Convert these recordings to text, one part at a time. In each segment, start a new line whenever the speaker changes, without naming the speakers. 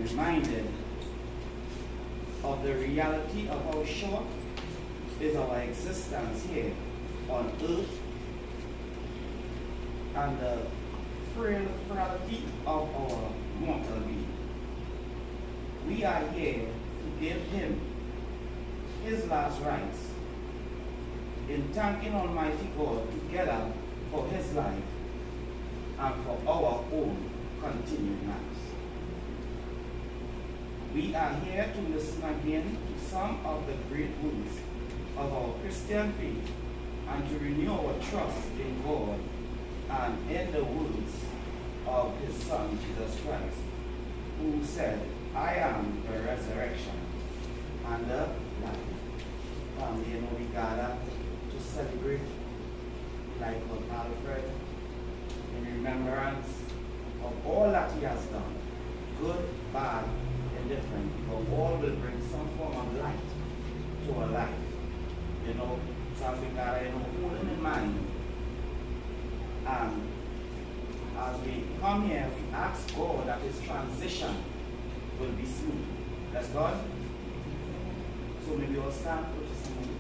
Reminded of the reality of how short is our existence here on earth and the frailty of our mortal being. We are here to give him his last rites in thanking Almighty God together for his life and for our own continued lives. We are here to listen again to some of the great words of our Christian faith and to renew our trust in God and in the words of his Son, Jesus Christ, who said, I am the resurrection and the life. Family, you know, we gather to celebrate life of Alfred in remembrance of all that he has done, good, bad, indifferent, but all will bring some form of light to our life. You know, so as we gather, you know, holding in mind, and as we come here, we ask God that his transition will be smooth. That's God. So maybe we'll stand for just a moment.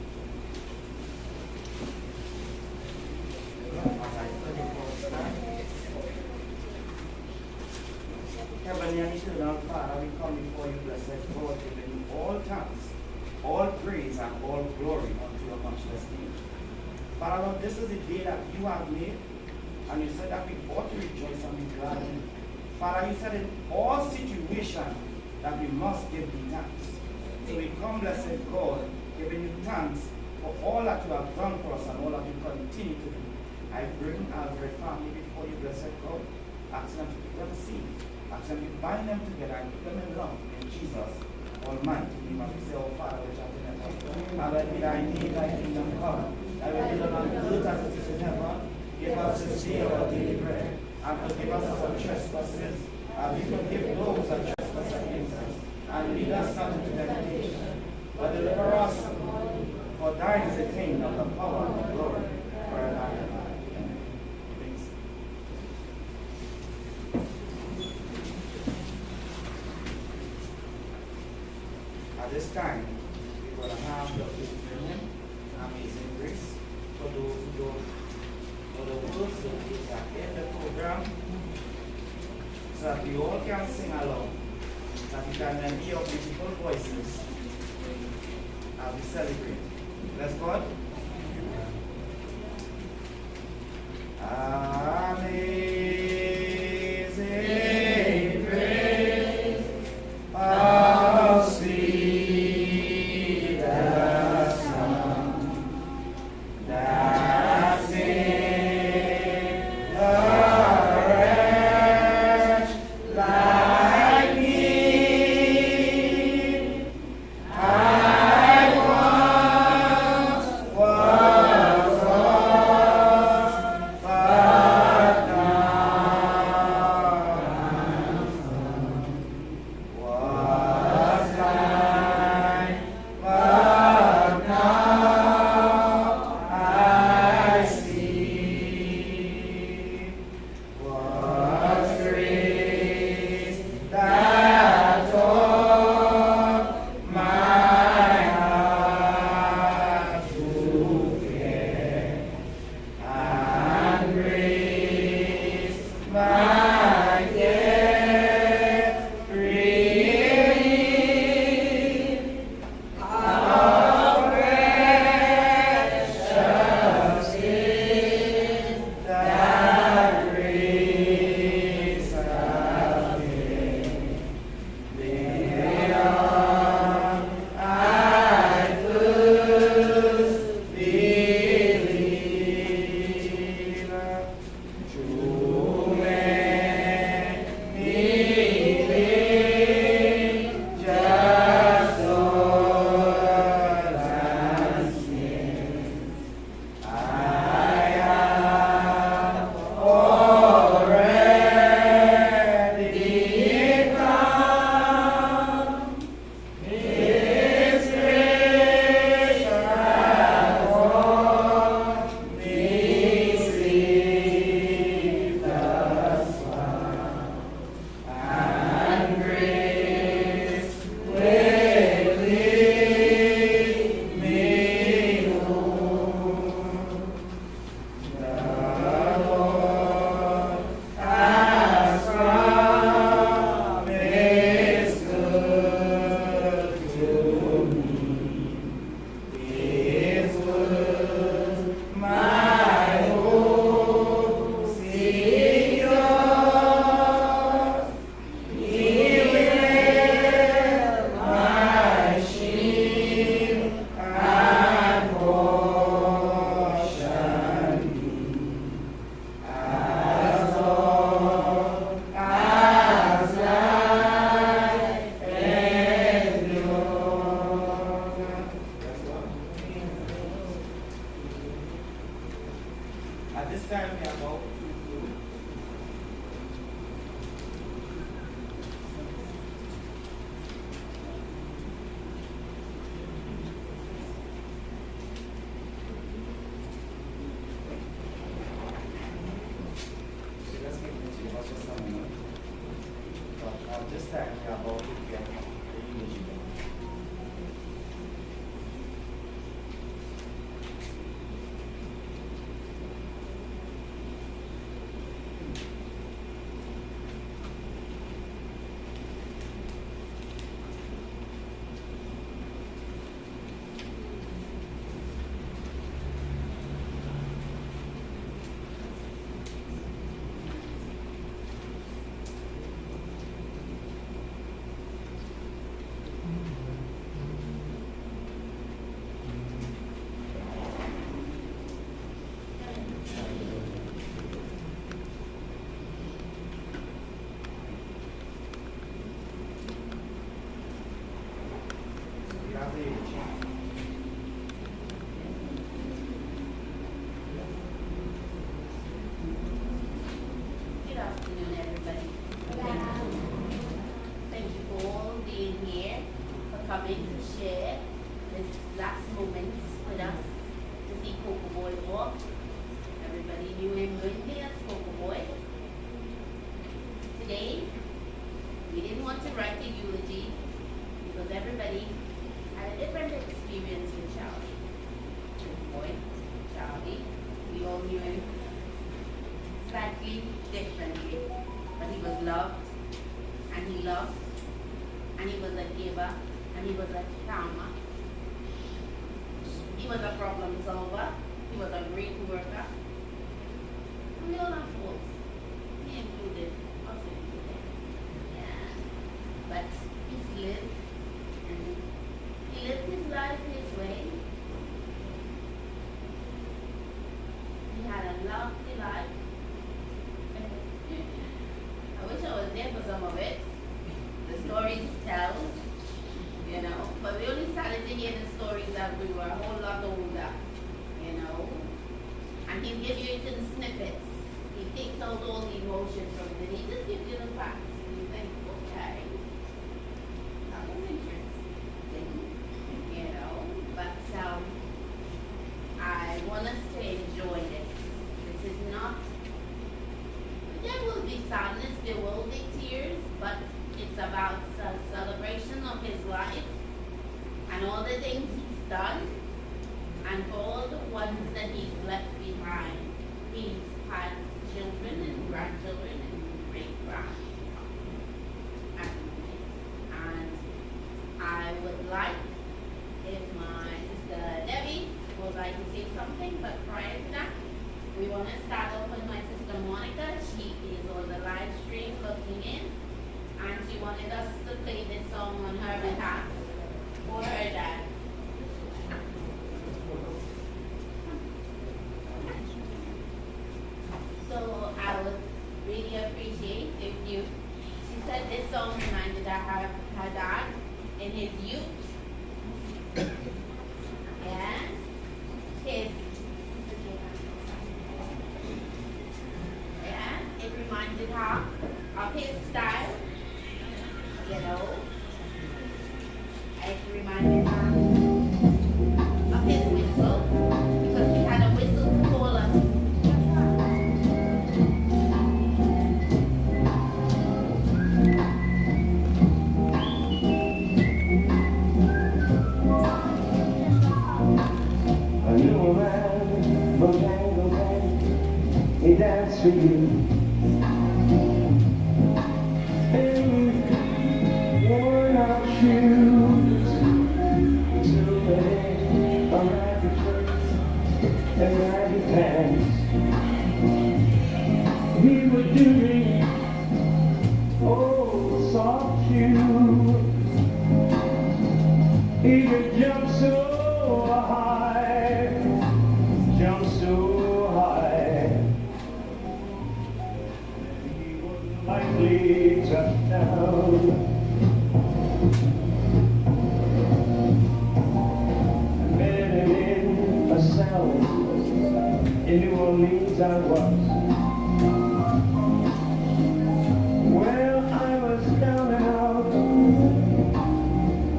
Heavenly and eternal Father, we come before you, blessed God, giving you all thanks, all praise, and all glory unto your matchless name. Father, Lord, this is the day that you have made, and you said that we ought to rejoice and be glad in it. Father, you said in all situations that we must give thee thanks. So we come, blessed God, giving you thanks for all that you have done for us and all that you continue to do. I bring Alfred family before you, blessed God, asking them to keep them safe, asking them to bind them together and keep them in love in Jesus Almighty name. As we say, oh Father, which art in heaven, hallowed be thy name, thy kingdom come, thy will be done on earth as it is in heaven. Give us this day our daily bread, and forgive us our trespasses, and we forgive those that trespass against us. And lead us not into temptation, but deliver us, for thine is the kingdom, the power, and the glory, forever and ever. Amen. Please. At this time, we're going to have the Interment, Amazing Grace, for those who don't know the words, the words are in the program, so that we all can sing along, that we can then hear beautiful voices as we celebrate. Bless God. Amazing grace, how sweet the sound that saved a wretch like me. I once was lost, but now tell me about prelude. So let's get into it. What's your song? But just tell me about it. Yeah, the eulogy.
Good afternoon, everybody. Thank you for all being here, for coming to share this last moments with us to see Coco Boy walk. Everybody knew him mainly as Coco Boy. Today, we didn't want to write a eulogy because everybody had a different experience with Charlie. Coco Boy, Charlie, we all knew him slightly differently, but he was loved, and he loved, and he was a giver, and he was a charmer. He was a problem solver, he was a great worker, and we all have faults, me included, us included. Yeah. But he's lived, and he lived his life his way. He had a lovely life. I wish I was there for some of it. The stories he tells, you know. But we only started to hear the stories as we were a whole lot older, you know. And he'll give you it in snippets. He takes out all the emotion from it. He just gives you the facts. And you think, okay, that was interesting, you know. But I want us to enjoy this. This is not. There will be sadness, there will be tears, but it's about a celebration of his life and all the things he's done and for all the ones that he's left behind. He's had children and grandchildren and great-grand. And I would like, if my sister Debbie would like to say something, but prior to that, we want to start off with my sister Monica. She is on the live stream looking in, and she wanted us to play this song on her behalf for her dad. So I would really appreciate if you, she said this song reminded her of her dad in his youth. And his it reminded her of his style, you know. It reminded her of his whistle, because he had a whistle to call us.
I knew a man, Bojang, he danced for you. He would do me, oh, soft shoe. He could jump so high, jump so high. He wouldn't likely touch down. In New Orleans. Orleans I was. Well, I was down and out.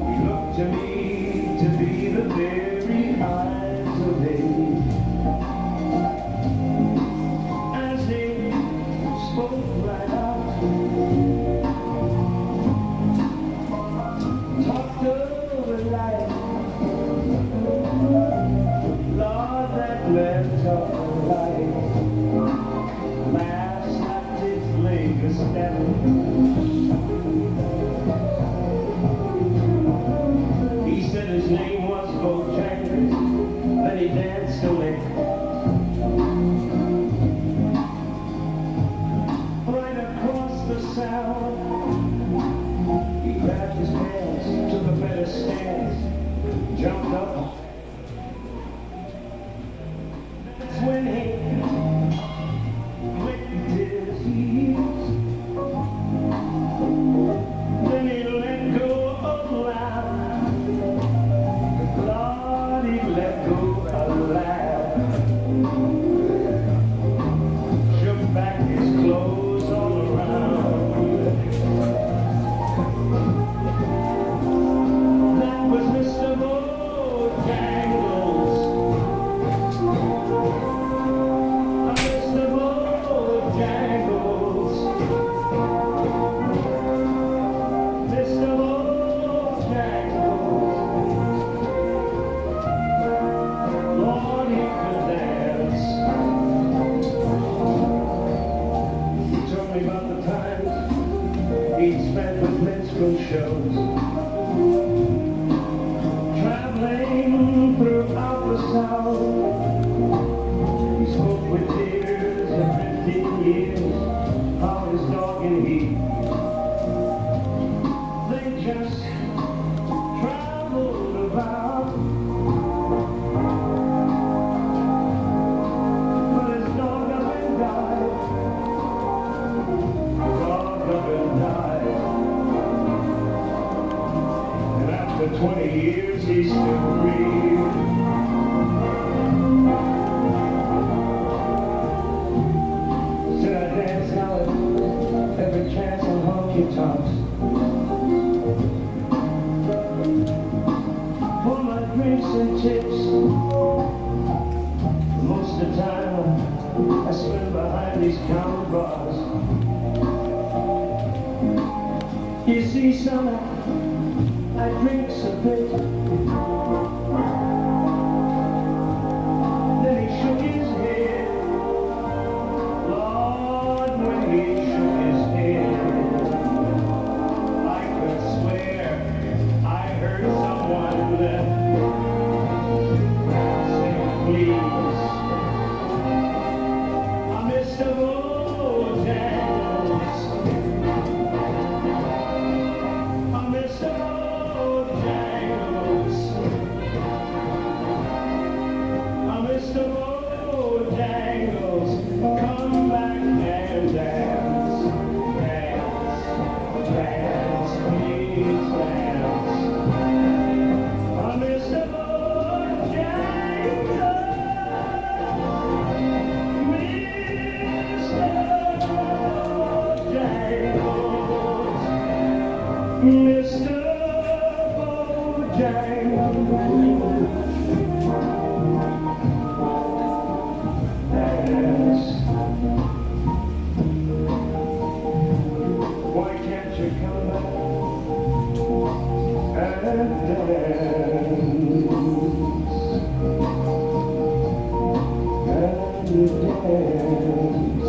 He looked to me to be the very eyes of age. As he spoke right out, talked over life. Lord, that man talked of life. Last night his leg was stabbing. He said his name was Bojangles, then he danced away. Right across the sound, he grabbed his pants, took a better stance, jumped up. That's when he clicked his heels. Then he let go of laugh. Lord, he let go of laugh. Shook back his clothes all around. That was Mr. Bojangles. Mr. Bojangles. Mr. Bojangles. Lord, he could dance. He told me about the times he'd spent with minstrel shows, traveling throughout the South. He spoke with tears of 15 years, how his dog and he, they just traveled about. But his dog up and died. Dog up and died. And after 20 years he still breathed. Said I dance now at every chance on honky tonks. For my drinks and tips, most of the time I spend behind these counter bars. You see, son, I drink a bit. Then he shook his head. Lord, when he shook his head, I could swear I heard someone say, please. Mr. Bojangles. Mr. Bojangles. Mr. Bojangles, come back and dance. Dance, dance, please dance. Mr. Bojangles. Mr. Bojangles, dance. Why can't you come back and dance? And dance.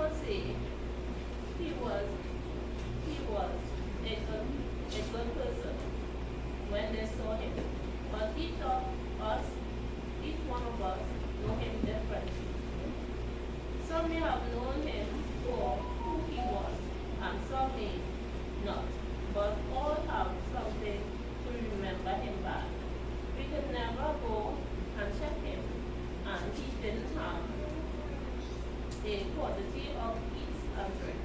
would say he was a good person when they saw him. But he taught us, each one of us, know him differently. Some may have known him for who he was, and some may not. But all have something to remember him by. We could never go and check him, and he didn't have a quantity of peace and drink.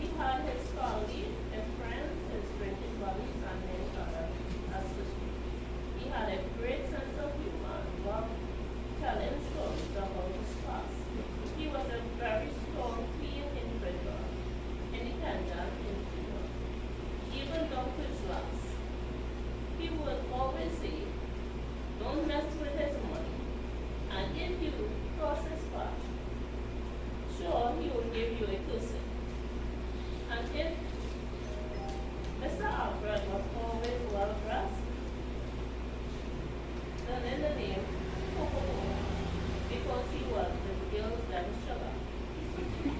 He had his family, his friends, his drinking buddies, and many others associates. He had a great sense of humor and loved telling stories about his past. He was a very strong, clean individual, independent individual. Even down to his last. He would always say, don't mess with his money. And if you cross his path, sure, he will give you a cursing. And if Mr. Alfred was always well dressed, then in the name, because he was the girl's daddy sugar.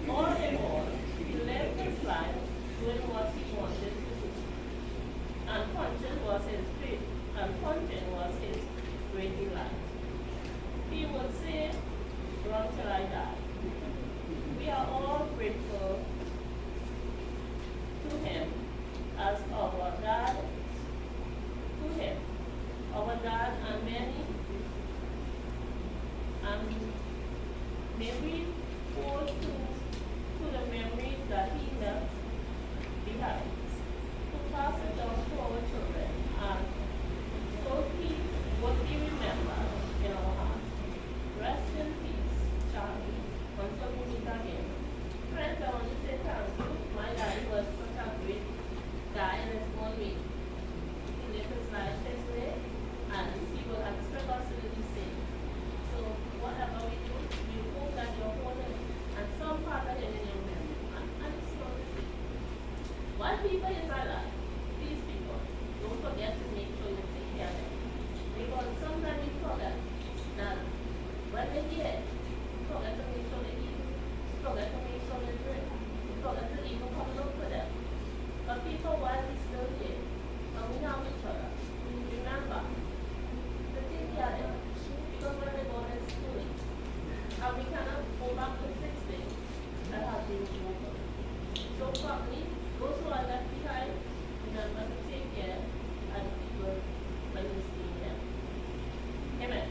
All in all, he lived his life doing what he wanted to do. And punching was his great delight. He would say, run till I die. We are all grateful to him as our dad, and may we hold to the memories that he left behind, to pass it down to our children, and so he would be remembered in our hearts. Rest in peace, Charlie, until we meet again. Friends, I want to say thank you. My daddy was such a great guy in his own way. He lived his life his way, and he will expect us to do the same. So whatever we do, we hope that you're holding and some part of it in your memory. And it's not the same. While people is alive, these people, don't forget to make sure you take care of them. Because sometimes we forget that when they hear, forget to make sure they eat, forget to make sure they drink, forget to even come look for them. But people, while we still here, and we have each other, remember to take care of them. Because when they go in school, and we cannot go back to 6 days that have been broken. So family, those who are left behind, remember to take care of the people when you see them. Amen.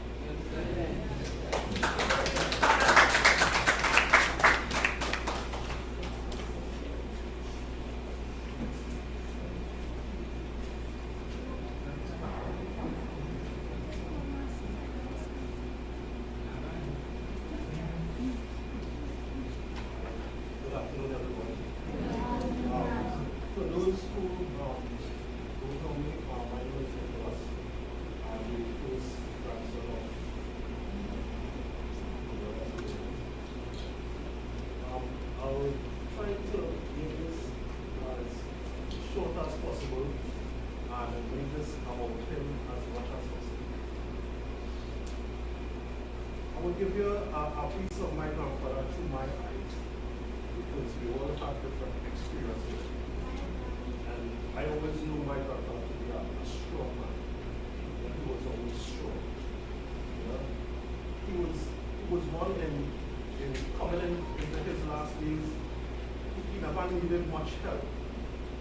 Good afternoon, everyone. For those who don't know me, my name is Nicholas. I'm the first grandson of I'll try to make this as short as possible and make this about him as much as possible. I will give you a piece of my grandfather through my eyes, because we all have different experiences. And I always knew my grandfather to be a strong man. And he was always strong. You know? He was one in coming into his last days. He never needed much help.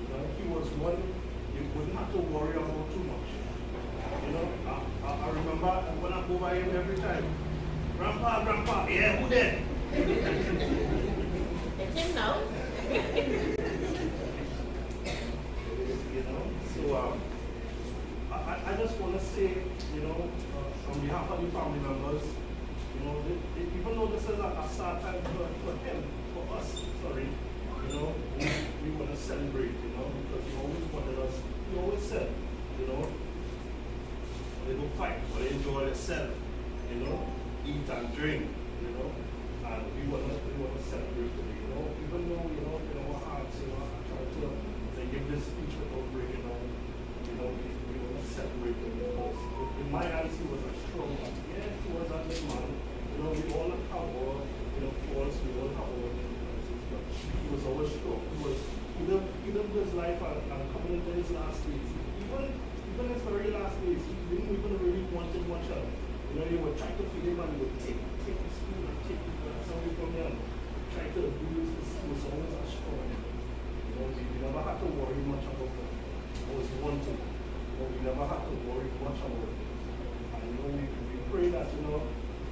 You know, he was one you wouldn't have to worry about too much. You know, I remember when I go by him every time. Grandpa, yeah, who there?
It's him now.
You know, so I just want to say, you know, on behalf of the family members, you know, even though this is a sad time for him, for us, sorry, you know, we want to celebrate, you know, because he always wanted us, he always said, you know, they don't fight, but they enjoy themselves, you know, eat and drink, you know, and we want to celebrate today, you know, even though, you know, in our hearts, you know, I try to give this speech without breaking down, you know, we want to celebrate him because in my eyes he was a strong man. Yeah, he was a big man, you know, we all have our, you know, faults, we all have our in his last days. Even his very last days, he didn't even really want much help. You know, they would try to feed him and they would take his spoon and take his glass away from him, try to abuse his spoon. So always a strong. You know, we never had to worry much about him. That was one thing. You know, we never had to worry much about him. And you know, we pray that, you know,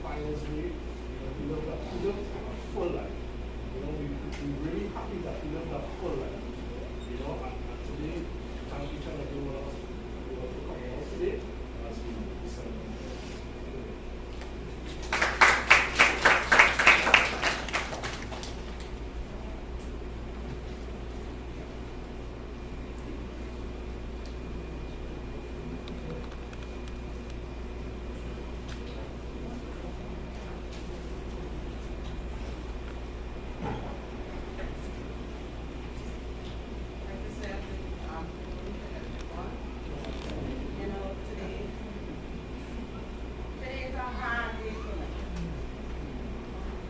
finds way, you know, he lived a full life. You know, we're really happy that he lived a full life. You know, and today, thank each and every one of us, you know, for coming out today as we celebrate.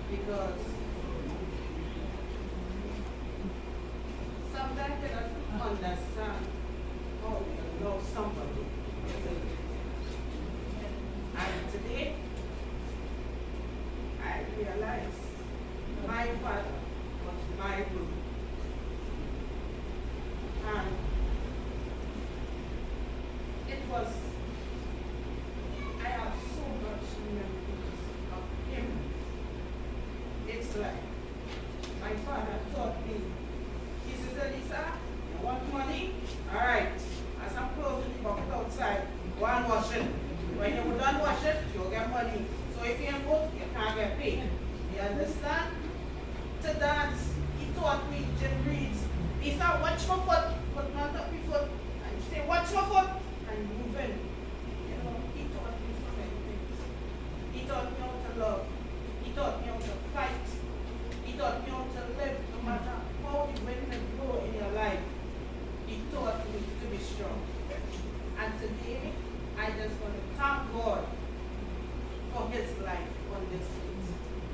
Because sometimes they don't understand how to love somebody. And today, I realize my father was my group. And it was, I have so much memories of him. It's like my father taught me. He said, Lisa, you want money? All right. As I'm closing the bucket outside, go and wash it. When you're done wash it, you'll get money. So if you ain't book, you can't get paid. You understand? To dance, he taught me gym reads. He said, watch my foot, put my top your foot, and he said, watch my foot, and move in. You know, he taught me so many things. He taught me how to love. He taught me how to fight. He taught me how to live no matter how the wind may blow in your life. He taught me to be strong. And today, I just want to thank God for his life on this place.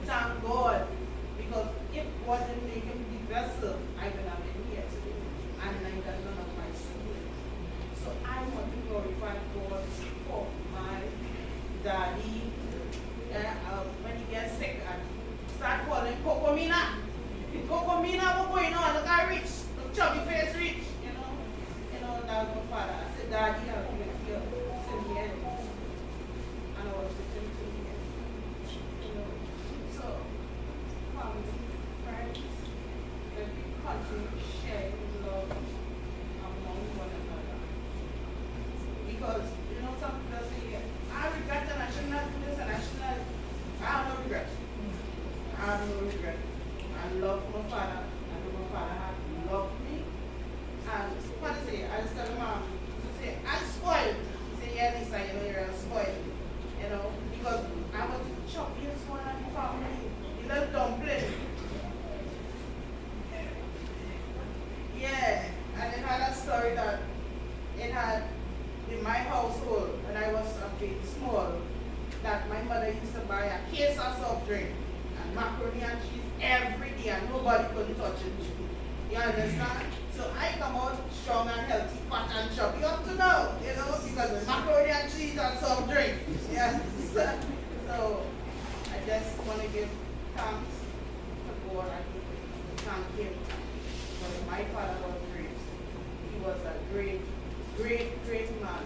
Thank God, because if God didn't make him the vessel, I would have been here today. And neither none of my siblings. So I want to glorify God for my daddy. When he gets sick, and start calling Cocomina. Cocomina, what's going on? Look at Rich. Look, chubby face Rich. You know, that was my father. I said, Daddy, I'll be here till the end. And I was with him till the end. You know, so, family, friends, that we continue sharing love among one another. Because, you know, some people say, I regret and I shouldn't have done this and I shouldn't have. I have no regret. I have no regret. I love my father. I know my father had loved me. And what I say, I just tell Mom, to say, I'm spoiled. He say, yeah, Lisa, you know, you're spoiled. You know, because I was the choppiest one in the family. The little dumpling. Yeah, and it had a story that it had in my household when I was a bit small, that my mother used to buy a case of soft drink and macaroni and cheese every day and nobody couldn't touch it. You understand? So I come out strong and healthy, fat and chubby up to now, you know, because of macaroni and cheese and soft drink. Yeah. So I just want to give thanks to God and thank him. Because my father was great. He was a great man.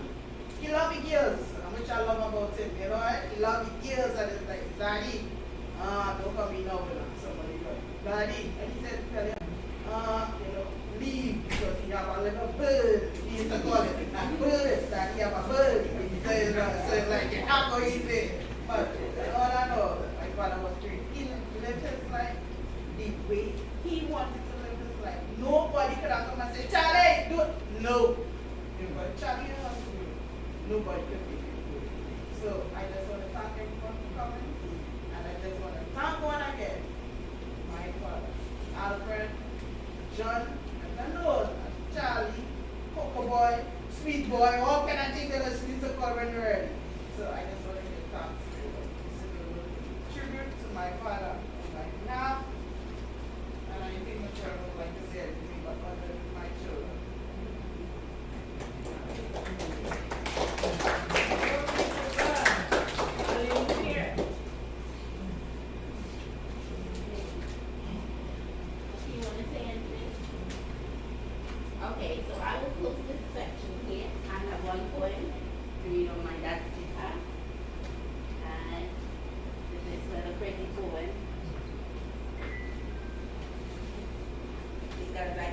He loved the girls, which I love about him, you know, right? He loved the girls and it's like, Daddy, don't come in now with somebody like, Daddy, and he said, tell him, you know, leave, because he have a little bird, he used to call it, a bird, that he have a bird, so it's like, you can't go easy, but all I know, my father was great. He lived his life the way he wanted to live his life. Nobody could have come and say, Charlie, do it. No. But Charlie, nobody could make it do it. So I just want to thank everyone for coming, and I just want to thank one again, my father, Alfred, John, and the Lord, Charlie, Coco Boy, Sweet Boy, all kind of things that are sweet to call when you're ready. So I just want to give thanks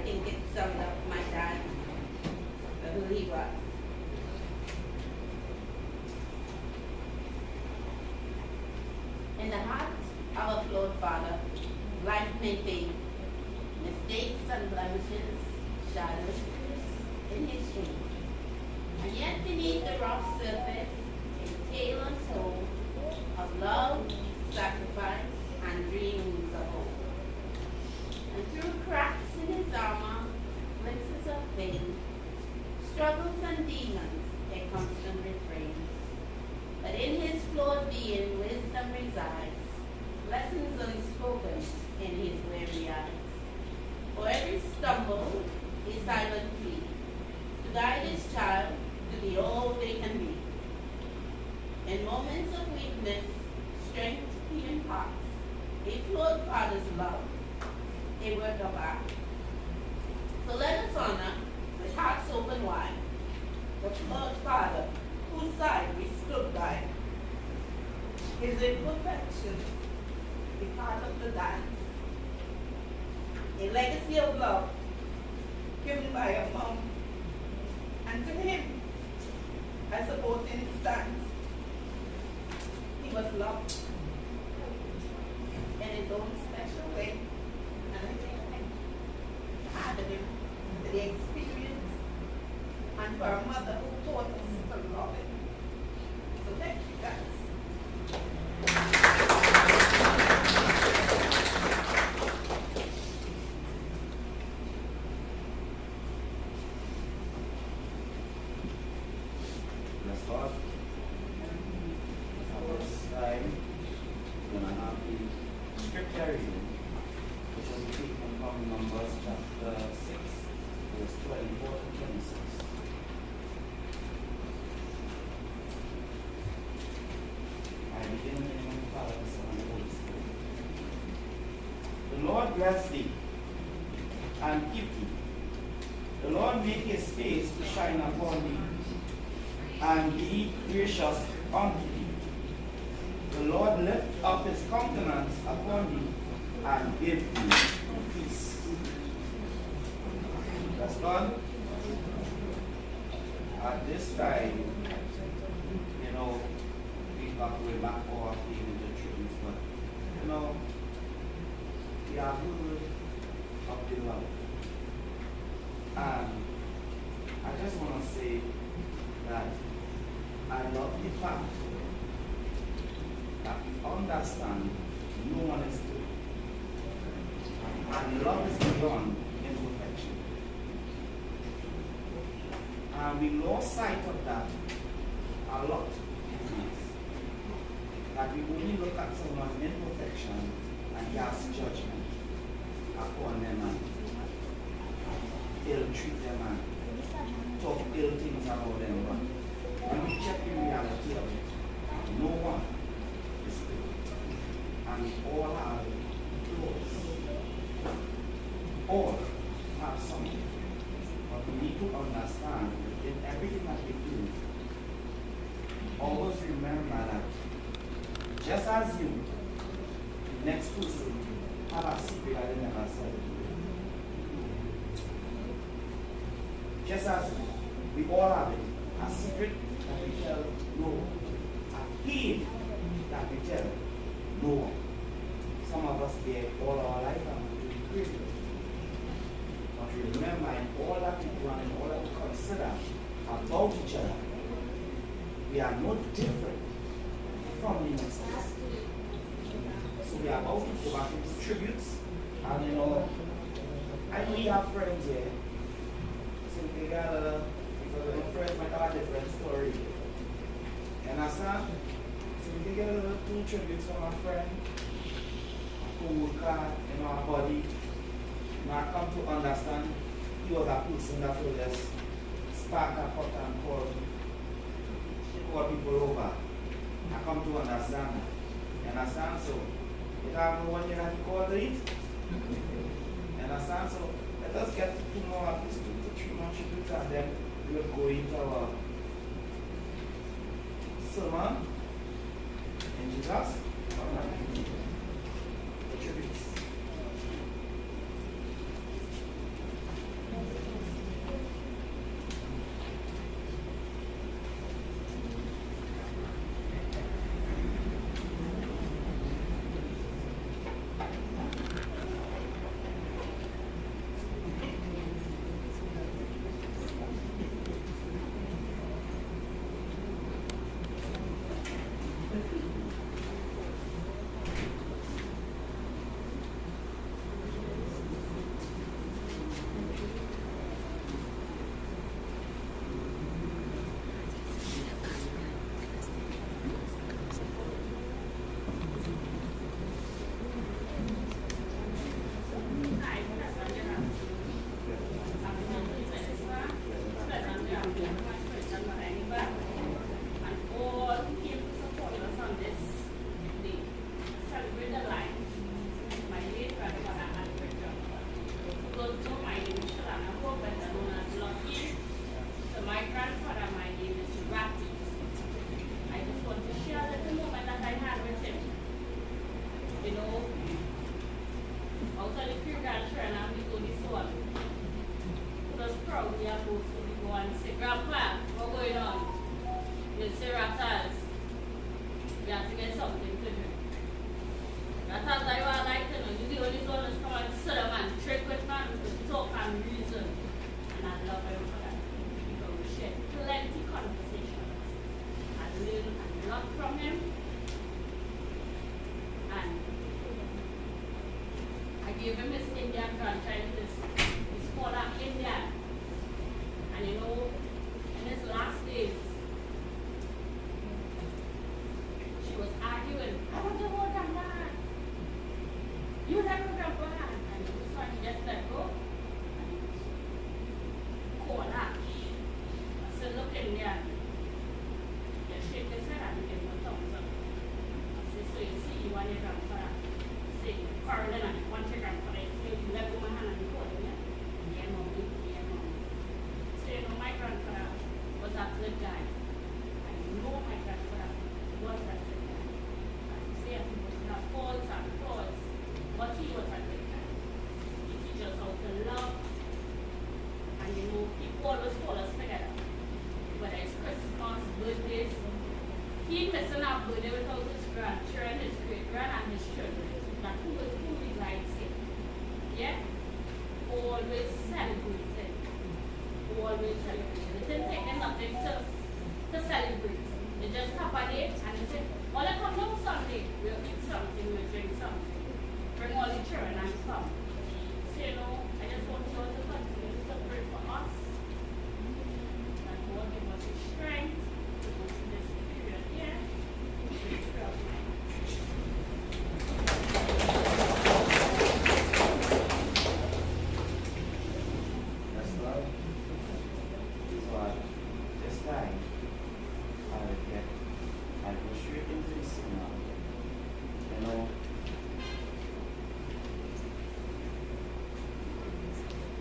think it summed up my dad, who he was. In the heart of a flawed father, life may fade. Mistakes and blemishes, shadows in his shame. And yet beneath the rough surface, a tale untold of love, sacrifice, and dreams of hope. And through cracks in his armor, glimpses of pain, struggles and demons, a constant refrain. But in his flawed being, wisdom resides, lessons unspoken in his weary eyes. For every stumble, a silent plea, to guide his child to be all they can be. In moments of weakness, strength he imparts, a flawed father's love, a work of art. So let us honor, with hearts open wide, the flawed father whose side we stood by. His imperfections, a part of the dance, a legacy of love given by a mom, and to him, I suppose in his stance, he was loved in his own special way, and I say thank you to having him, to the experience, and for a mother who taught us to love him. So thank you guys.
Let's start. Our first time, we're going to have the scripture reading, which will be taken from Numbers chapter 6, verse 24 to 26. I begin in the name of the Father, the Son, and the Holy Spirit. The Lord bless thee and keep thee. The Lord make his face to shine upon thee and be gracious unto thee. The Lord lift up his countenance upon thee and give thee peace. That's God. At this time, you know, we got way back or even the tributes, but you know, we are heard of the love. And I just want to say that I love the fact that we understand no one is good. And love is beyond imperfection. And we lost sight of that a lot these days. That we only look at someone's imperfection and cast judgment upon them and ill treat them and talk ill things about them. But when we check the reality of it, no one is good. And we all have flaws. All have something. But we need to understand that in everything that we do, always remember that just as you, the next person, have a secret that they never said. Just as we all have it, a secret that we tell no one, a pain that we tell no one. Some of us bear all our life and we do crazy. But remember, in all that we do and in all that we consider about each other, we are no different from the next person. So we are about to go back into tributes, and you know, I know you have friends here. So they got because the friends might have a different story. You understand? So we can get a little two tributes from a friend, a co-worker, you know, a buddy. And I come to understand he was a person that will just spark a pot and call people over. I come to understand that. You understand? So it have no one year that he called it. You understand? So let us get 2 more, at least 2 to 3 more tributes, and then we will go into our sermon in Jesus. All right. The tributes.
grandchildren and we go this one. Put us proudly and go so we go and say, Grandpa, what's going on? You say Rattles. We have to get something to drink. Rattles that you are like, you know, you see all these ones come and sit them and trick with man, with talk and reason. And I love him for that. Because we share plenty conversations. I learn a lot from him. And I gave him his Indian grandchild, his smaller Indian. And you know, in his last days, she was arguing, I don't know what I'm done. You never got bad. And this one just let go. And he was called out. I said, look in there. Just shake his head and give him a thumbs up. I said, so you see, you want your grandfather. Say, Carolyn, and you want your grandfather. You say, you let go my hand and you hold him, yeah? Yeah, mommy. Yeah, mommy. So, you know, my grandfather was a good guy. I know my grandfather was a good guy. As you say, he was not faults and flaws, but he was a good guy. He teaches us how to love. And you know, he always hold us together. Whether it's Christmas, birthdays, he missing our birthday without his grandchildren, his great-grand, and his children. That who resides here. Yeah? Always celebrating. Always celebrating. It didn't take them nothing to celebrate. They just have a date and they say, well, I come home Sunday. We'll eat something, we'll drink something. Bring all the children and come. So, you know, I just want you all to continue to pray for us. That God give us the strength to go through this period. Yeah?
That's love. So this time, I go straight into the cinema. You know,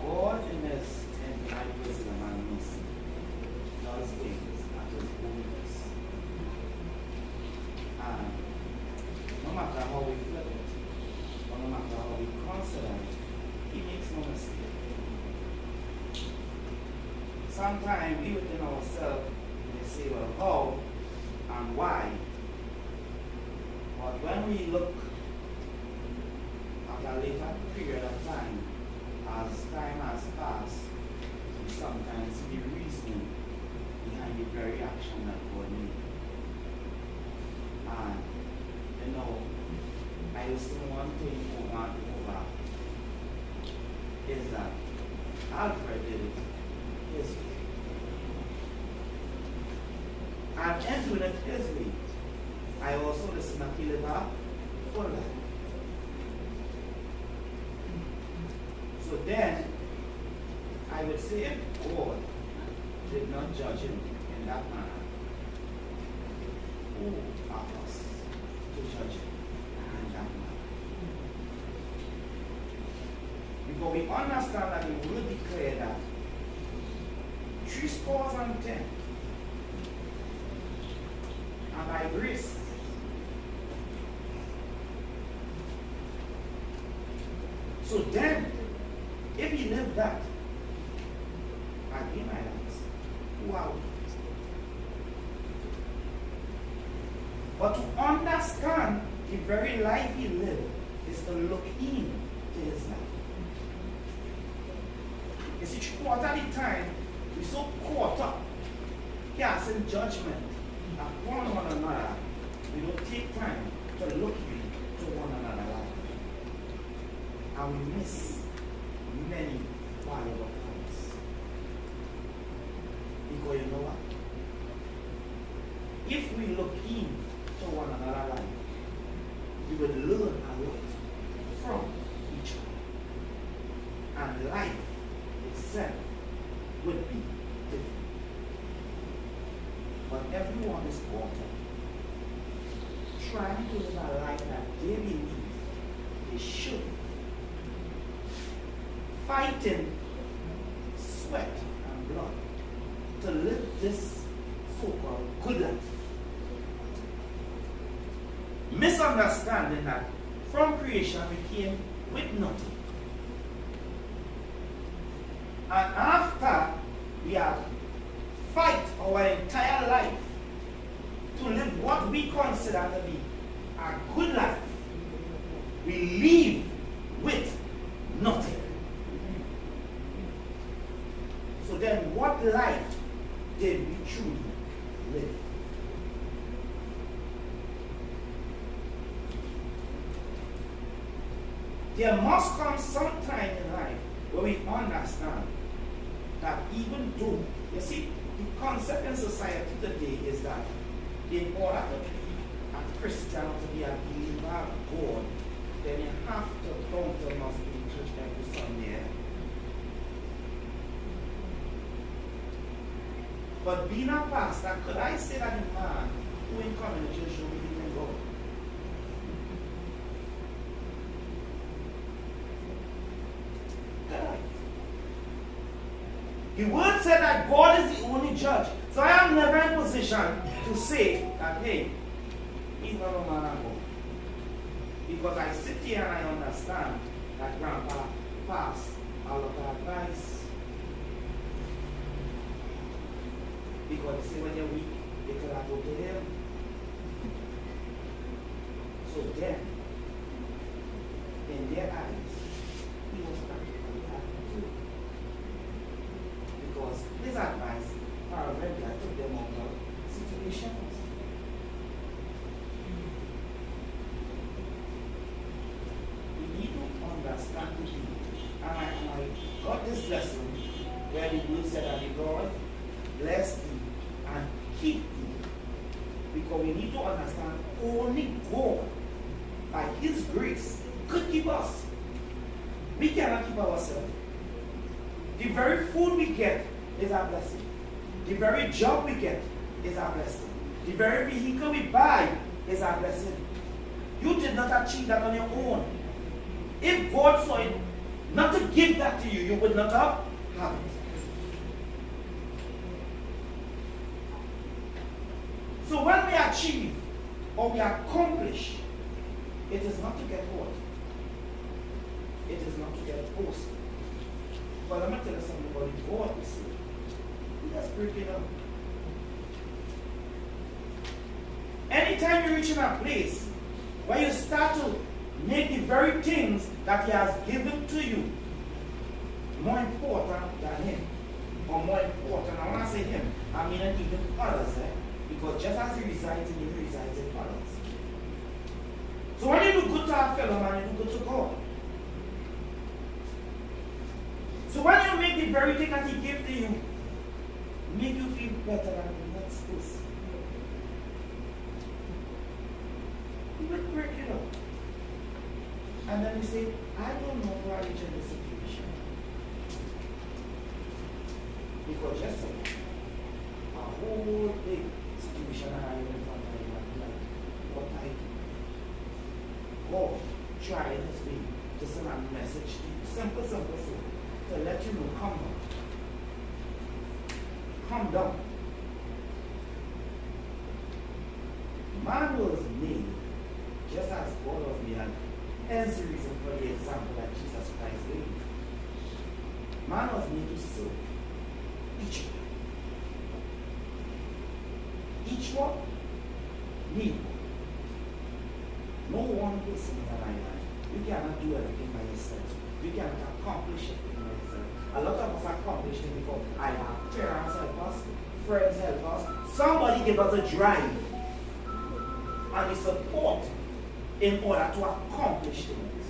God in His infinite wisdom and mercy does things at His own pace. And no matter how we flip it, or no matter how we consider it, He makes no mistake. Sometimes we within ourselves may say, well, how and why? But when we look at a later period of time, as time has passed, we sometimes see the reasoning behind the very action that God made. And, you know, I used to one thing over and over is that Alfred did it his way. And in doing it his way, I also listen to live a full life. So then, I would say if God did not judge him in that manner, who are us to judge him in that manner? Because we understand that the word declared that 10 and by grace. So then, if he lived that, again I ask, wow. But to understand the very life he lived is to look into his life. You see, quarter of the time, we're so caught up, casting judgment upon one another, we don't take time to look into one another life. And we miss many valuable points. Because you know what? If we look into one another life, we will learn a lot from each other. And life itself would be different. But everyone is caught up, trying to live a life that they believe they should. Fighting sweat and blood to live this so-called good life. Misunderstanding that from creation we came with nothing And after we have fight our entire life to live what we consider to be a good life, we leave with nothing. So then what life did we truly live? There must come some time in life where we understand that even though, you see, the concept in society today is that in order to be a Christian, to be a believer of God, then you have to come to must be in church every Sunday. But being a pastor, could I say that the man who in coming to church should believe in God? The word said that God is the only judge. So I am never in position to say that, hey, he's not a man of God. Because I sit here and I understand that Grandpa passed a lot of advice. Because you see, when you're weak, you could have go to him. So then, in their eyes, he was practically happy too. Because his advice already took them out of situations. We need to understand the thing. And I got this lesson where the word said that the Lord bless thee and keep thee. Because we need to understand only God, by His grace, could keep us. We cannot keep ourselves. The very food we get is a blessing. The very job we get is a blessing. The very vehicle we buy is a blessing. You did not achieve that on your own. If God saw it not to give that to you, you would not have it. So when we achieve or we accomplish, it is not to get what? It is not to get a post. But I'm going to tell you something about God we see. We just break it up. Anytime you reach in a place where you start to make the very things that He has given to you more important than Him, or more important, I want to say Him, I mean even others, because just as He resides in you, He resides in others. So when you do good to our fellow man, you do good to God. So when you make the very thing that He gave to you, make you feel better than the next person. You will break it up. And then you say, I don't know why you're in this situation. Because just a whole big situation I am in front of you, like what I do. God trying His way to send a message to you. Simple, to let you know, come down. Come down. Man was made just as God was made, and hence the reason for the example that Jesus Christ gave. Man was made to serve each one. Each one need one. No one person in our life. You cannot do everything by yourself. You cannot accomplish it by yourself. A lot of us accomplish it because I have parents help us, friends help us, somebody give us a drive and the support in order to accomplish things.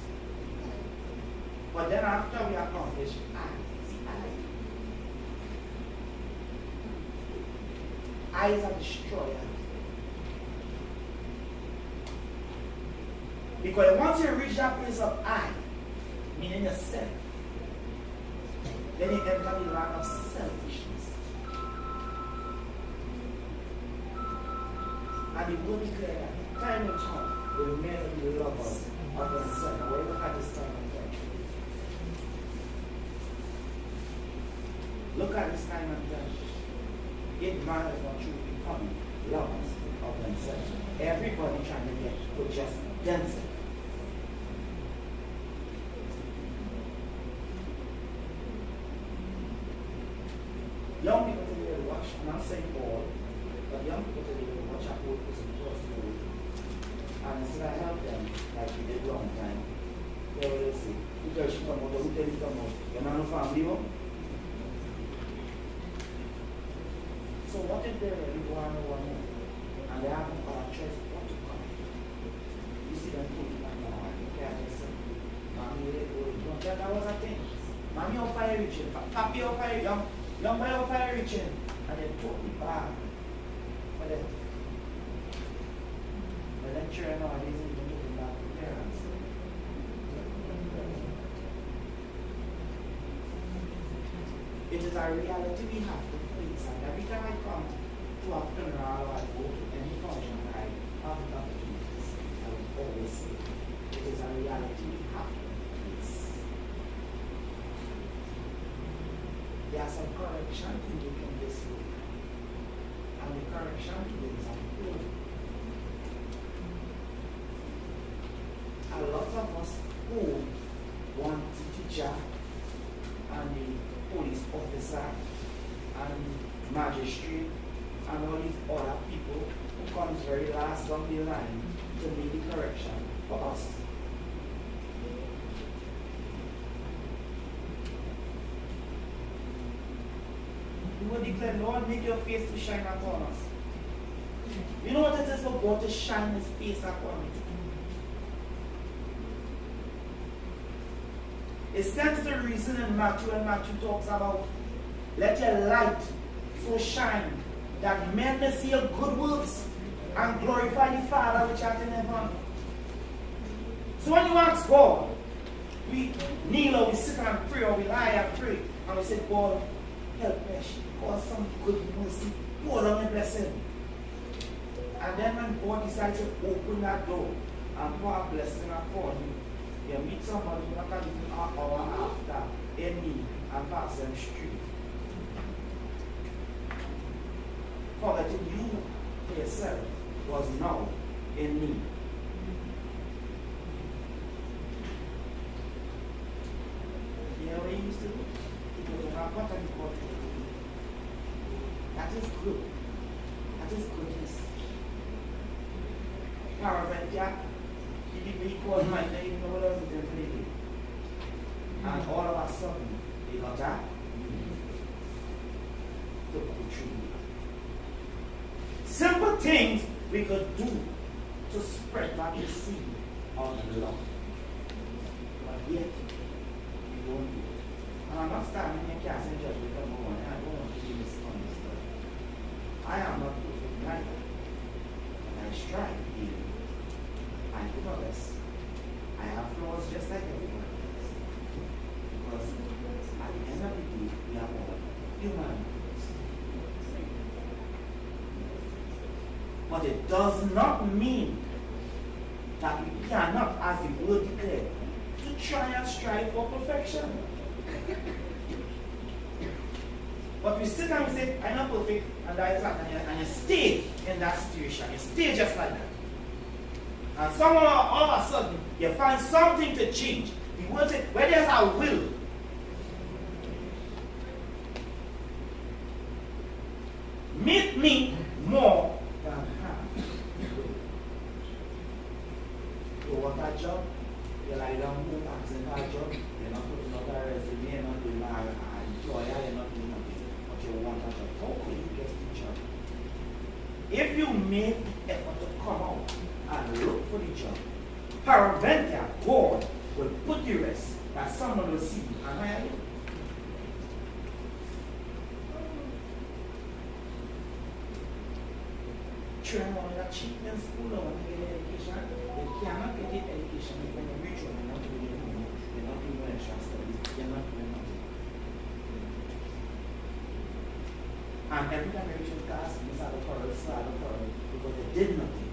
But then after we accomplish, I is a destroyer. Because once you reach that place of I, meaning yourself, then you enter the land of selfishness. And the word declares that time will come will men will be lovers of themselves. And we'll look at this time and time. Look at this time and time. If man is not truly becoming lovers of themselves, everybody trying to get for just themselves. not saying all, but young people today will watch a old person cross the road. And instead I help them, like we did long time, they will say, who tell you come out, who tell you come out? You're not a family home? So what if they really want to one more? And they haven't got a choice what to come? You see them putting on the hand, you can't just say, Mommy, don't tell that was a thing. Mommy on fire reaching, Papi on fire, young boy on fire reaching. And they totally bad for them. The lecturer nowadays is even looking back for parents. It is a reality we have to face, and every time I come to a funeral or I go to any function I have the opportunity to say, I will always say, it is a reality we have to face. There are some corrections to make in this week, and the correction today is a good. A lot of us who want the teacher and the police officer and magistrate and all these other people who comes very last on the line to make the correction for us. We will declare, Lord, make your face to shine upon us. You know what it is for God to shine his face upon you? It's that's the reason in Matthew, and Matthew talks about, let your light so shine that men may see your good works and glorify the Father which art in heaven. So when you ask God, we kneel or we sit and pray or we lie and pray, and we say, God, help me, cause some good mercy, pour down a blessing. And then when God decides to open that door and pour a blessing upon you, you meet somebody who not even an hour after in need and pass them straight. Forgetting you yourself was now in need. You know what he used to do? He goes to have cotton court. That is good. That is goodness. Paraventia. He called my name, no one else is inflated. And all of a sudden, he got that to go through. Simple things we could do to spread that the seed of love. But yet, we don't do it. And I'm not standing here casting judgment on no one. I don't want to be misunderstood. I am not perfect neither. But I strive daily. I do my best. I have flaws just like everyone else. Because at the end of the day, we are all human beings. But it does not mean that we cannot, as the word declared, to try and strive for perfection. But we sit and we say, I'm not perfect, and that is that, and you stay in that situation. You stay just like that. And somehow, all of a sudden, you find something to change. The word says, where there's a will, make me more than half. You want that job? You lie down home asking for a job. You're not putting out a resume, you're not doing an employer, you're not doing nothing. But you want that job. How can you get the job? If you make the effort to come out and look for the job, peradventure, God will put the rest that someone will see and hire you. Children want to cheat in school or want to get education. They cannot get the education when you reach one, they're not doing your homework, they're not doing extra studies, they're not doing nothing. And every time they reach in class, they start a quarrel, because they did nothing.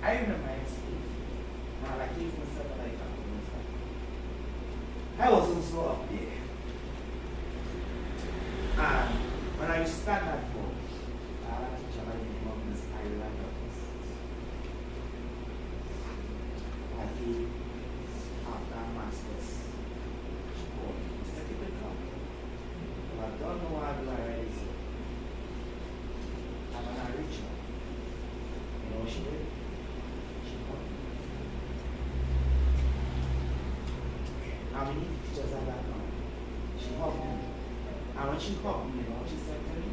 I remember in school, when I like using myself like that, I wasn't so up there. And when I used to stand at home, I had a teacher by the name of Miss Ireland. I did after a master's. She called me, Mr. Keep it up. But I don't know what I How many teachers have that now? She hugged me. And when she hugged me, you know, she said to me,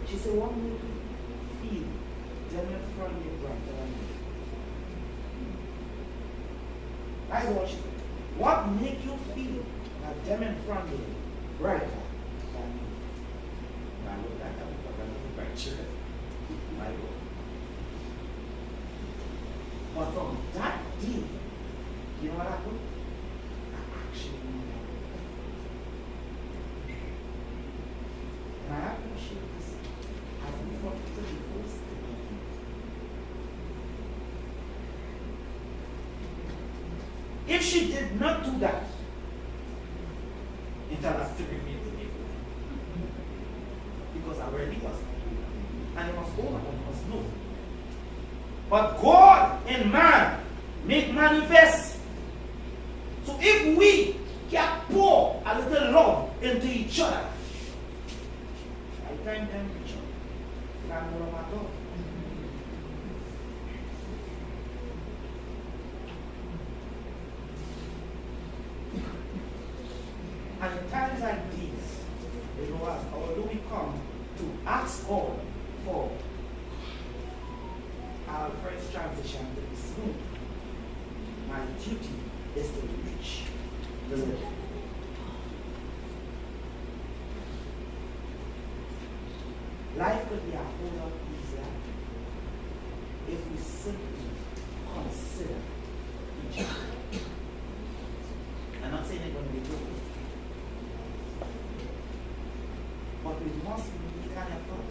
she said, what make you feel them in front of your brother and me? That is what she said. What make you feel that them in front of you brighter than me? And I looked at them because I was bright children. My God. But from that day, you know what happened? I actually knew that. And I appreciate this as we come to the first day. If she did not do that, it has to remain to me. Because I already was. And it must go and it must know. But God and man make manifest. So if we can pour a little love into each other, I time them each other. Can no love at all. And in times like these, you know, as although we come to ask God for Alfred's transition to be smooth, my duty is to reach the limit. Life could be a whole lot easier if we simply consider each other. I'm not saying it's going to be good, but we must make an effort.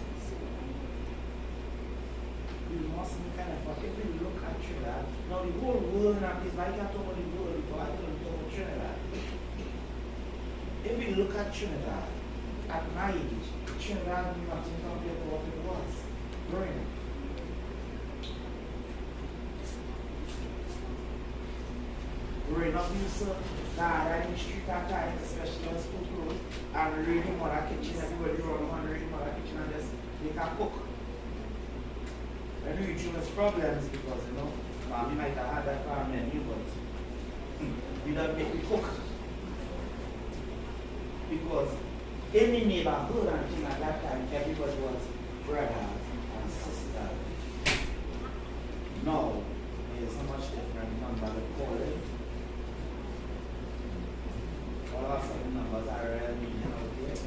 We must make an effort. If we look at Trinidad, now the whole world now is like I talk about the world, because I don't talk about Trinidad. If we look at Trinidad, at my age, Trinidad knew nothing compared to what it was growing up. Growing up, you saw that in the street at times, especially on school road, and reading on our kitchen, everybody run around reading on our kitchen and just make a cook. When we reach those problems because, you know, mommy might have had that farm menu, but we don't make me cook. Because in the neighborhood and thing at that time, everybody was brothers and sisters. Now, it's so much different number of calling. All of a sudden, numbers are really out there.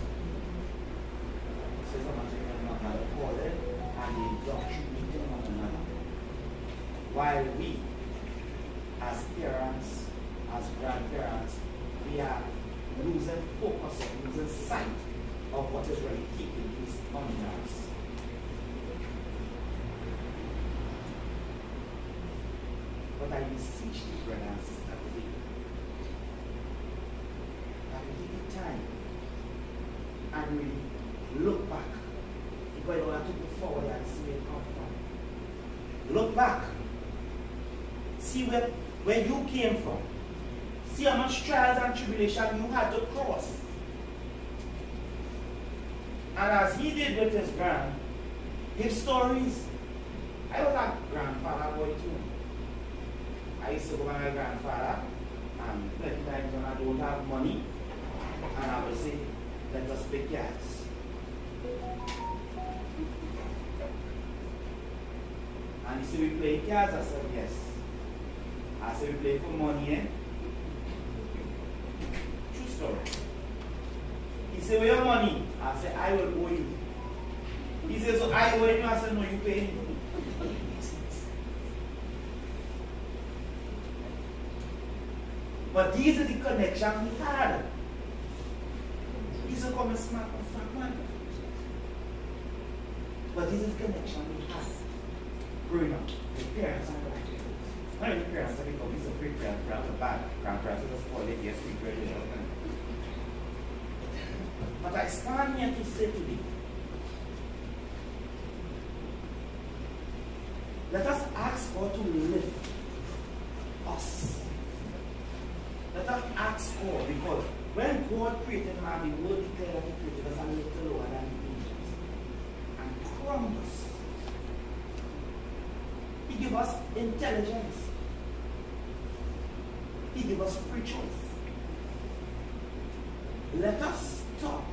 So much different number of calling and the doctrine one another. While we, as parents, as grandparents, we are losing focus or losing sight of what is really taking place among us. But I beseech you, brothers and sisters, today, that we take the time and we look back, because we have to go forward and see where it comes from. Look back, see where you came from. See how much trials and tribulation you had to cross. And as he did with his give stories. I was a grandfather boy too. I used to go with my grandfather, and many times when I don't have money, and I would say, let us pick cats. And he said, we play cards? I said, yes. I said, we play for money, eh? True story. He said, where your money? I said, I will owe you. He said, so I owe you? I said, no, you pay me. But these are the connections we had. These are coming smart man. But this is the connection we had. Growing up, the parents are like this. Not even parents, I think these are free parents, perhaps are bad grandparents, so just call it yes, we grade it. But I stand here to say today, let us ask God to lift us. Let us ask God, because when God created man, the word declared that he created us a little lower than the angels and crowned us. He gave us intelligence. He gave us free choice. Let us stop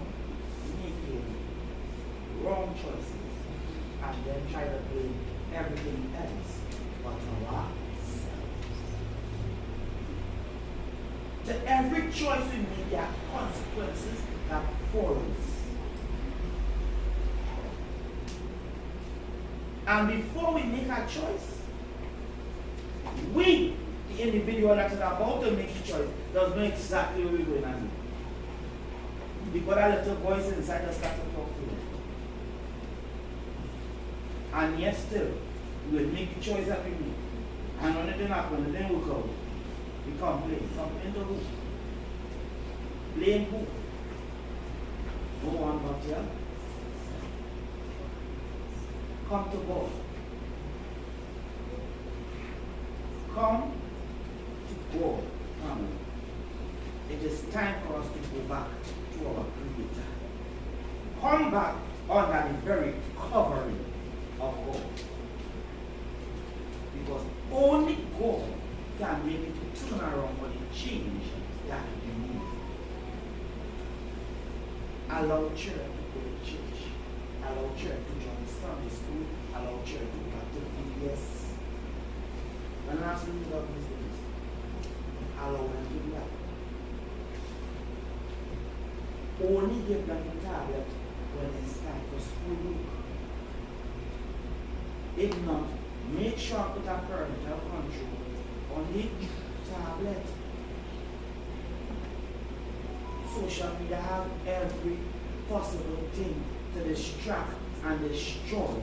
making wrong choices and then try to blame everything else but ourselves. To every choice we make, there are consequences that follows. And before we make our choice, we, the individual that is about to make a choice, does know exactly where we're going to do. Because that little voice inside us starts to talk to them. And yet still, we will make the choice that we make. And when it didn't happen, it didn't work out, we complain. Complain to who? Blame who? No one but you. Come to God. Come to God, family. It is time for us to go back to our Creator. Come back under the very covering of God. Because only God can make it turn around for the change that we need. Allow church to go to church. Allow church to join Sunday school. Allow church to go to VBS. When last week we got these things, allow them to do that. Only give them the tablet when it's time for school work. If not, make sure put a parental control on the tablet. Social media have every possible thing to distract and destroy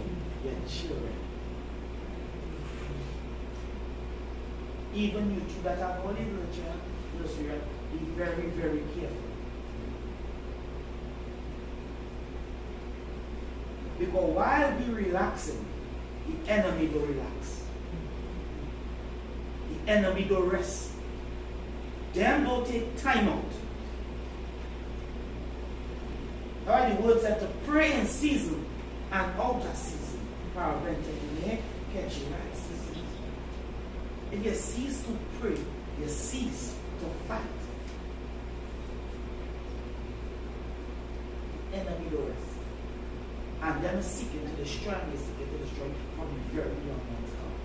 your children. Even you two that have only little children, be very, very careful. Because while we relaxing, the enemy will relax. The enemy will rest. Them don't take time out. All the word said to pray in season and out of season. Peradventure you may catch your right season. If you cease to pray, you cease to fight. Enemy will rest. And them seeking to destroy, and they seeking to destroy from the very young one's heart.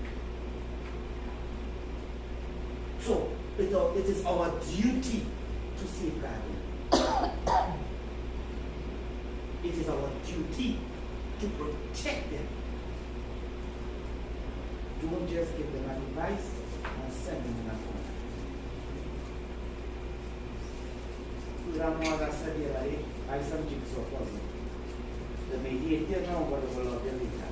So, it is our duty to safeguard them. It is our duty to protect them. Don't just give them advice and send them in a corner. Grandmother said the other day, I have some jigsaw puzzle. The mediator now what the world of the later.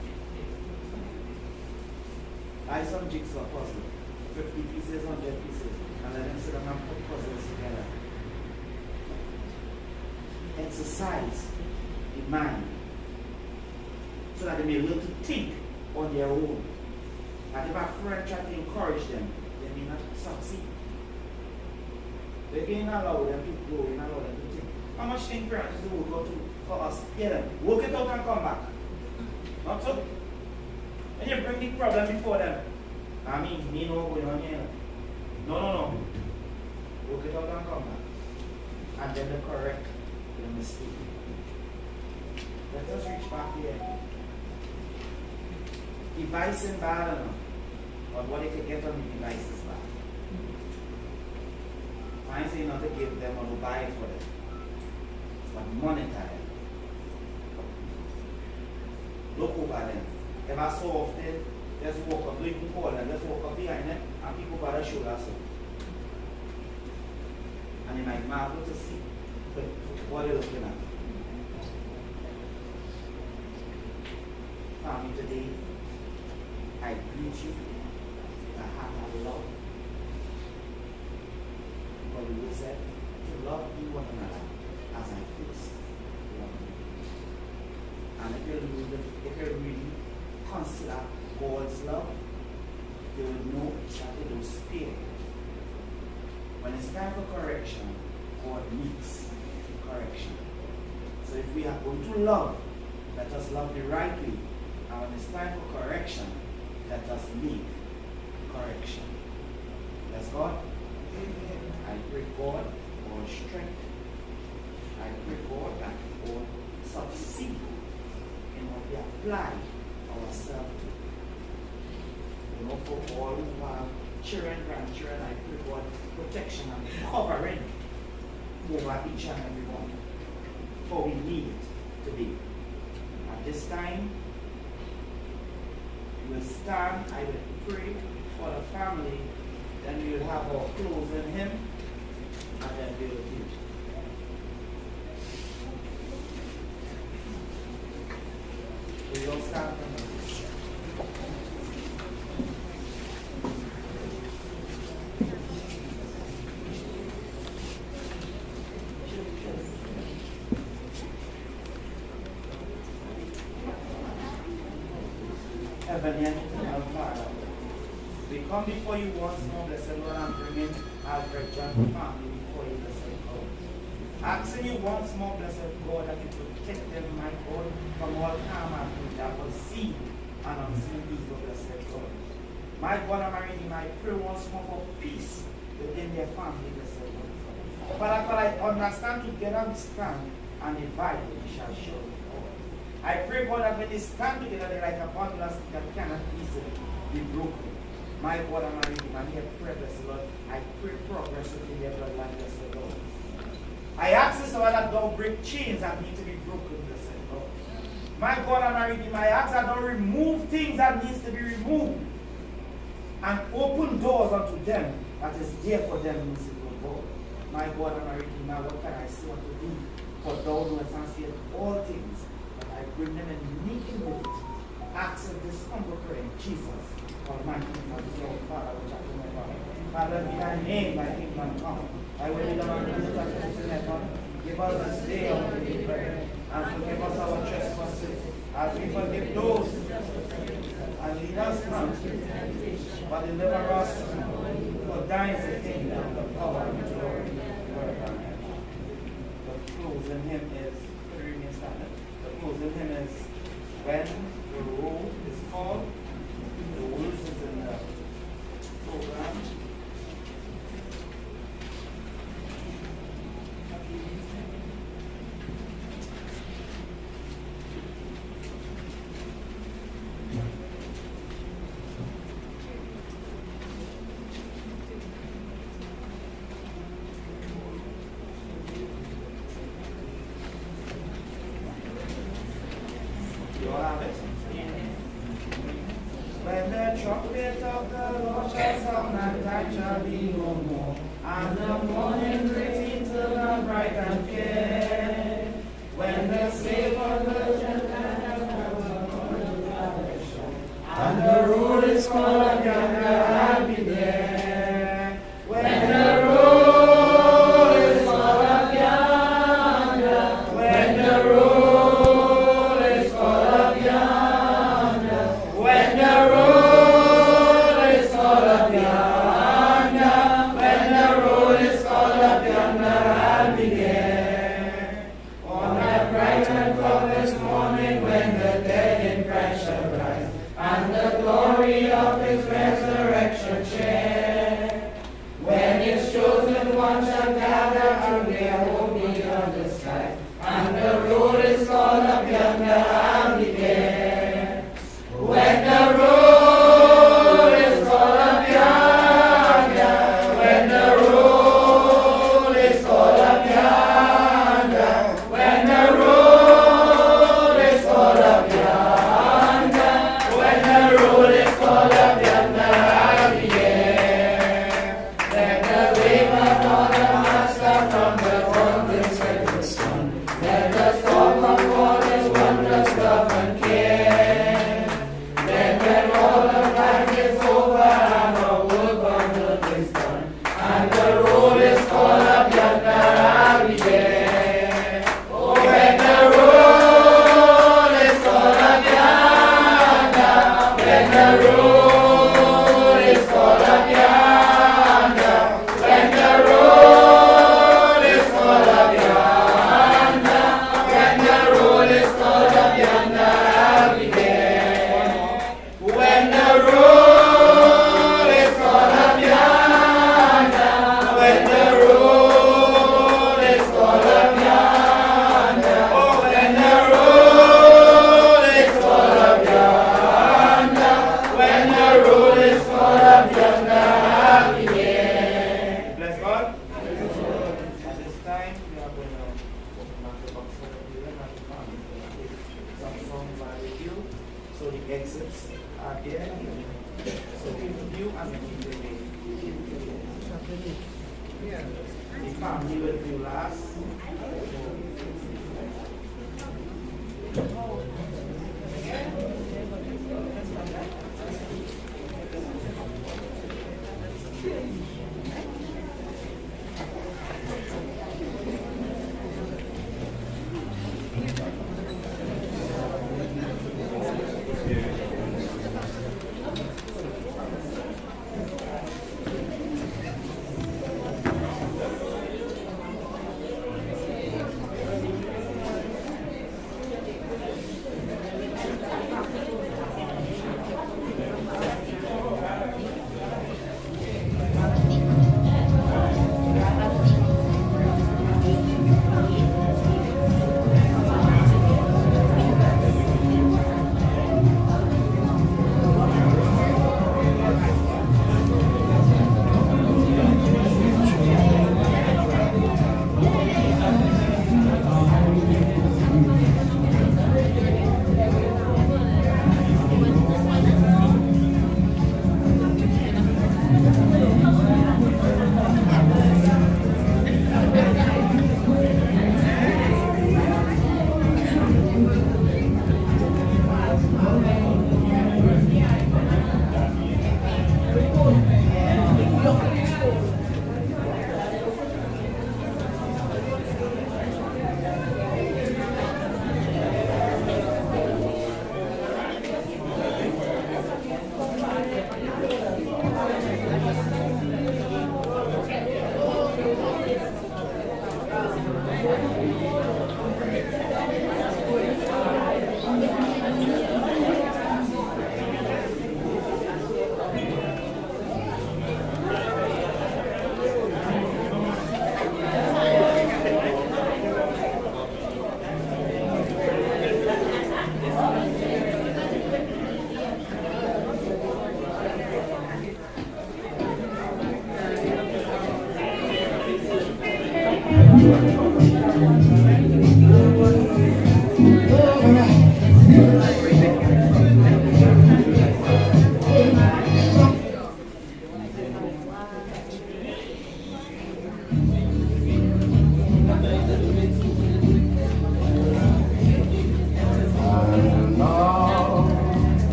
Buy some jigsaw puzzle, 50 pieces, 100 pieces, and let them sit down and put puzzles together. Exercise the mind so that they may learn to think on their own. And if a friend tries to encourage them, they may not succeed. They can't allow them to grow, and allow them to think. How much think parents do work out for us? Hear them. Work it out and come back. Not so? When you bring the problem before them, I mean, me know what's going on here. No. Work it out and come back. And then they correct the mistake. Let us reach back here. Device is bad enough, but what they can get on the device is bad. I say not to give them or to buy it for them, but monetize. Look over them. If I so often, just walk up, don't even call them, just walk up behind them and people by the shoulder so. And they might marvel to see what they're looking at. Family today, I greet you with a heart of love. But we will say to love you one another as I first love you. And if you really consider God's love, you will know that it will spare. When it's time for correction, God meets correction. So if we are going to love, let us love the right way. And when it's time for correction, let us make correction. Bless God. Amen. I pray God for strength I pray God that we all succeed in what we apply ourselves to. You know, for all who have children, grandchildren, I pray God protection and covering over each and every one. For we need it to be. At this time, we will stand, I will pray for the family, then we will have our clothes in him, and then we will do. We will stand for him. Heavenly and Father, we come before you once more, blessed Lord, and bringing Alfred John family before you, blessed God. Asking you once more, blessed God, that you protect them, my God, from all harm and that will see and unseen evil, blessed God. My God and my Redeemer, I pray once more for peace within their family, blessed God. Father God, I understand together we stand and divide we shall surely fall. I pray, God, that when they stand together, they're like a bundle that cannot easily be broken. My God and my Redeemer, here pray, blessed Lord. I pray progress within their bloodline, blessed Lord. I ask this, Lord, that thou break chains that need to be broken, blessed Lord. My God and my Redeemer, I ask that thou remove things that needs to be removed and open doors unto them that is there for them, merciful God. My God and my Redeemer, what can I say unto thee? For thou knowest and seest all things. I bring them in meek humility. Ask of this humble prayer in Jesus, Almighty name of the Father, which art in heaven. Father, be thy name, thy kingdom come. Thy will be done on earth as it is in heaven. Give us this day our daily bread, and forgive us our trespasses, as we forgive those. And lead us not, but deliver us. For thine is the kingdom, the power, and the glory, forever. The close in him is the remain standard. In him is when the roll is called, the words is in the program. When the trumpet of the Lord shall sound, and night shall be no more, and the morning breaks into the bright and fair. When the slave of the Gentile comes upon the direction, and the road is called up yonder, I'll be there. When the road is called up yonder, when the road is called up yonder, when the road is called up yonder, when the road is called up yonder, I'll be there. On that bright and cloudless morning, when the dead in Christ shall rise, and the glory of his resurrection share, when his chosen ones shall gather to their home beyond the sky, and the road is called up yonder, I'll be there. When the road is called up yonder, when the road is called up yonder, when the road is called up yonder, when the road is called up yonder, I'll be there. Let the wave of all the master from the golden setting sun, let the
The family will do last.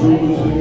through the